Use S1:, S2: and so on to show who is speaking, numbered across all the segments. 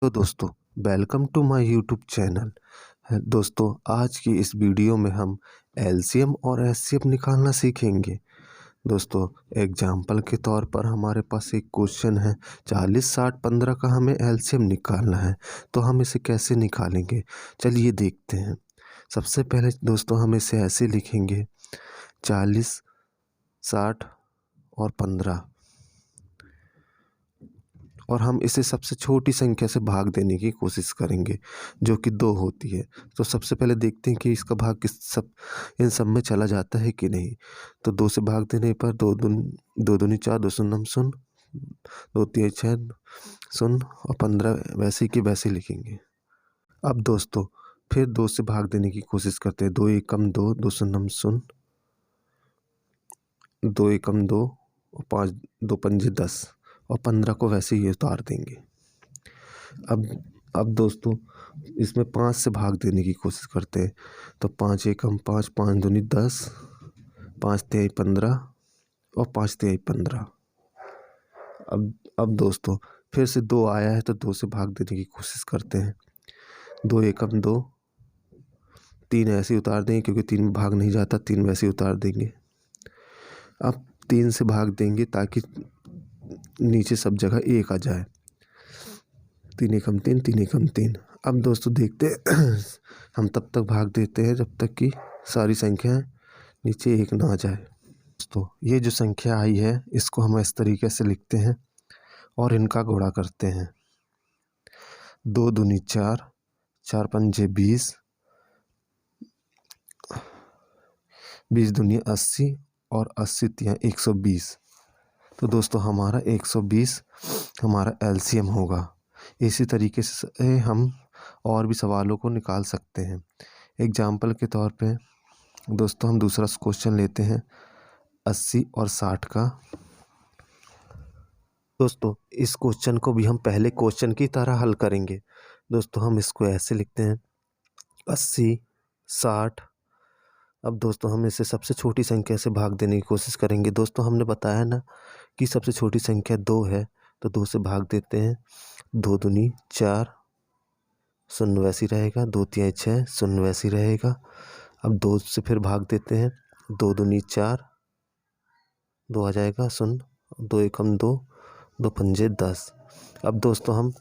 S1: तो दोस्तों, welcome to my YouTube channel. दोस्तों, आज की इस वीडियो में हम एलसीएम और एचसीएफ निकालना सीखेंगे। दोस्तों, एग्जाम्पल के तौर पर हमारे पास एक क्वेश्चन है, 40 60 15 का हमें एलसीएम निकालना है। तो हम इसे कैसे निकालेंगे, चलिए देखते हैं। सबसे पहले दोस्तों हम इसे ऐसे लिखेंगे, 40 60 और 15, और हम इसे सबसे छोटी संख्या से भाग देने की कोशिश करेंगे, जो कि 2 होती है। तो सबसे पहले देखते हैं कि इसका भाग इन सब में चला जाता है कि नहीं। तो 2 से भाग देने पर 2 दूनी 4, 2 शून्यम शून्य, 2 तिया 6 शून्य, और 15 वैसे की वैसे लिखेंगे। अब दोस्तों फिर 2 से भाग देने की कोशिश करते हैं। 2 एकम 2, 2 शून्यम शून्य, 2 एकम 2, और 5 2 पंजे 10, और 15 को वैसे ही उतार देंगे। अब दोस्तों इसमें 5 से भाग देने की कोशिश करते हैं। तो 5 एकम 5, 5 दूनी 10, 5 तिहाई 15, और 5 तिहाई 15। अब दोस्तों फिर से 2 आया है तो 2 से भाग देने की कोशिश करते हैं। 2 एकम 2, 3 ऐसे ही उतार देंगे क्योंकि 3 में भाग नहीं जाता, 3 वैसे ही उतार देंगे। अब 3 से भाग देंगे ताकि नीचे सब जगह 1 आ जाए। 3 एकम 3, 3 एकम 3। अब दोस्तों देखते हम तब तक भाग देते हैं जब तक कि सारी संख्याएं नीचे 1 ना आ जाए। दोस्तों ये जो संख्या आई है इसको हम इस तरीके से लिखते हैं और इनका गुणा करते हैं। 2 दूनी 4, 4 पंजे 20, 20 दूनी 80, और 80 तिया 120। तो दोस्तों हमारा 120 हमारा एलसीएम होगा। इसी तरीके से हम और भी सवालों को निकाल सकते हैं। एग्जाम्पल के तौर पे दोस्तों हम दूसरा क्वेश्चन लेते हैं, 80 और 60 का। दोस्तों इस क्वेश्चन को भी हम पहले क्वेश्चन की तरह हल करेंगे। दोस्तों हम इसको ऐसे लिखते हैं, 80 60। अब दोस्तों हम इसे सबसे छोटी संख्या से भाग देने की कोशिश करेंगे। दोस्तों हमने बताया ना कि सबसे छोटी संख्या 2 है, तो 2 से भाग देते हैं। 2 दूनी 4, शून्य वैसी रहेगा, 2 तिहाई 6, शून्य वैसी रहेगा। अब 2 से फिर भाग देते हैं। 2 दूनी 4, 2 आ जाएगा शून्य, 2 एकम 2, 2 पंजे 10। अब दोस्तों हम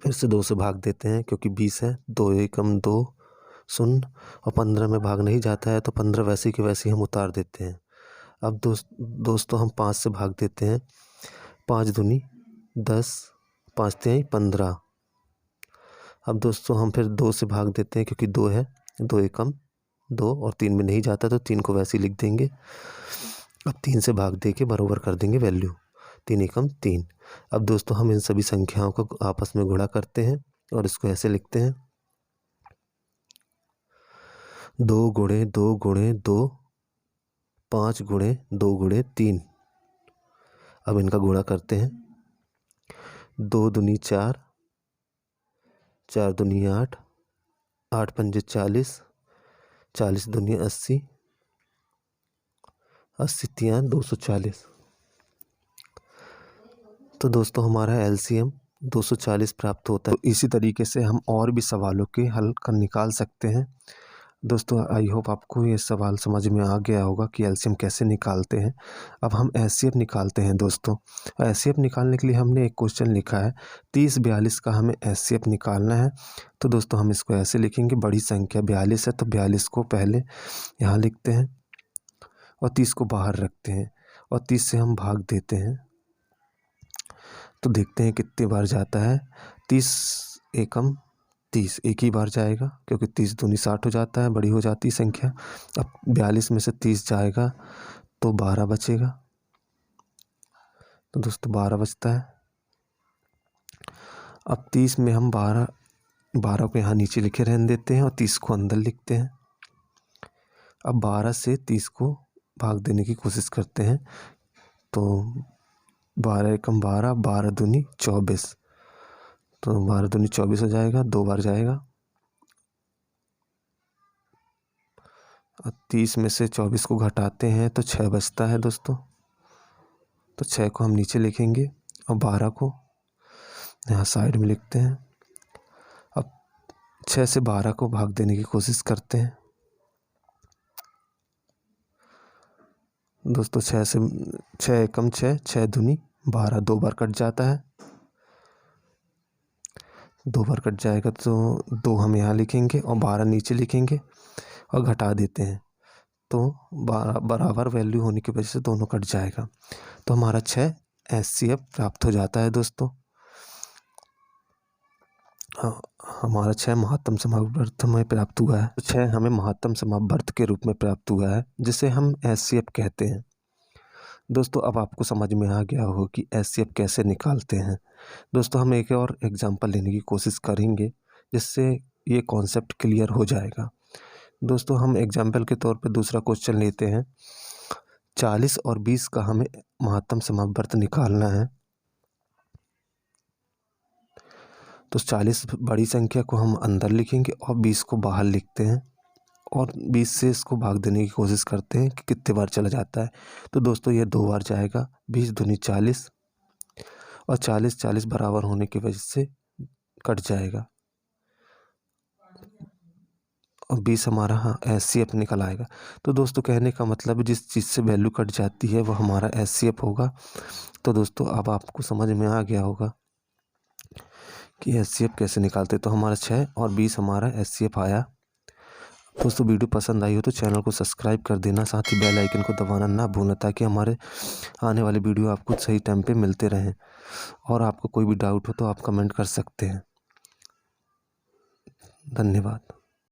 S1: फिर से 2 से भाग देते हैं क्योंकि 20 है। 2 एकम 2 शून्य, और 15 में भाग नहीं जाता है तो 15 वैसे के वैसे हम उतार देते हैं। अब दोस्तों हम 5 से भाग देते हैं। 5 दूनी 10, 5 तिहाई 15। अब दोस्तों हम फिर 2 से भाग देते हैं क्योंकि 2 है। 2 एकम 2, और 3 में नहीं जाता तो 3 को वैसे ही लिख देंगे। अब 3 से भाग दे के बराबर कर देंगे वैल्यू, 3 एकम 3। अब दोस्तों हम इन सभी संख्याओं को आपस में गुणा करते हैं और इसको ऐसे लिखते हैं, 2 गुणे 2 गुणे 2, 5 गुणे 2 गुणे 3। अब इनका गुणा करते हैं। 2 दूनी 4, 4 दूनी 8, 8 पंजे 40, 40 दूनी 80, 80 तिया 240। तो दोस्तों हमारा एलसीएम 240 प्राप्त होता है। तो इसी तरीके से हम और भी सवालों के हल कर निकाल सकते हैं। दोस्तों आई होप आपको ये सवाल समझ में आ गया होगा कि एलसीएम कैसे निकालते हैं। अब हम एचसीएफ निकालते हैं। दोस्तों एचसीएफ निकालने के लिए हमने एक क्वेश्चन लिखा है, 30 42 का हमें एचसीएफ निकालना है। तो दोस्तों हम इसको ऐसे लिखेंगे, बड़ी संख्या 42 है तो 42 को पहले यहाँ लिखते हैं और 30 को बाहर रखते हैं, और 30 से हम भाग देते हैं। तो देखते हैं कितनी बार जाता है। 30 एकम 30 एक ही बार जाएगा क्योंकि 30 दूनी 60 हो जाता है, बड़ी हो जाती है संख्या। अब 42 में से 30 जाएगा तो 12 बचेगा। तो दोस्तों 12 बचता है। अब 30 में हम 12 को यहाँ नीचे लिखे रहने देते हैं और 30 को अंदर लिखते हैं। अब 12 से 30 को भाग देने की कोशिश करते हैं। तो 12 एकम 12, 12 दूनी 24। तो 12 दूनी 24 हो जाएगा, 2 बार जाएगा। 30 में से 24 को घटाते हैं तो 6 बचता है दोस्तों। तो 6 को हम नीचे लिखेंगे और 12 को यहाँ साइड में लिखते हैं। अब 6 से 12 को भाग देने की कोशिश करते हैं। दोस्तों 6 एकम 6, 6 दूनी 12, 2 बार कट जाता है। 2 बार कट जाएगा तो 2 हम यहाँ लिखेंगे और 12 नीचे लिखेंगे और घटा देते हैं, तो बराबर वैल्यू होने की वजह से दोनों कट जाएगा, तो हमारा 6 HCF प्राप्त हो जाता है। दोस्तों हमारा 6 महत्तम समवर्त में प्राप्त हुआ है। तो 6 हमें महत्तम समवर्त के रूप में प्राप्त हुआ है, जिसे हम HCF कहते हैं। दोस्तों अब आपको समझ में आ गया हो कि HCF कैसे निकालते हैं। दोस्तों हम एक और एग्जांपल लेने की कोशिश करेंगे, जिससे ये कॉन्सेप्ट क्लियर हो जाएगा। दोस्तों हम एग्जांपल के तौर पर दूसरा क्वेश्चन लेते हैं। 40 और 20 का हमें महत्तम समवर्त निकालना है। तो 40 बड़ी संख्या को हम अंदर लिखेंगे और 20 को बाहर लिखते हैं, और 20 से इसको भाग देने की कोशिश करते हैं कि कितने बार चला जाता है। तो दोस्तों ये 2 बार जाएगा, 20 दूनी 40, और 40 बराबर होने की वजह से कट जाएगा, और 20 हमारा HCF निकल आएगा। तो दोस्तों कहने का मतलब जिस चीज़ से वैल्यू कट जाती है वो हमारा HCF होगा। तो दोस्तों अब आपको समझ में आ गया होगा कि HCF कैसे निकालते। तो हमारा 6 और 20 हमारा HCF आया। दोस्तों वीडियो पसंद आई हो तो चैनल को सब्सक्राइब कर देना, साथ ही बेल आइकन को दबाना ना भूलना, ताकि हमारे आने वाले वीडियो आपको सही टाइम पे मिलते रहें। और आपको कोई भी डाउट हो तो आप कमेंट कर सकते हैं। धन्यवाद।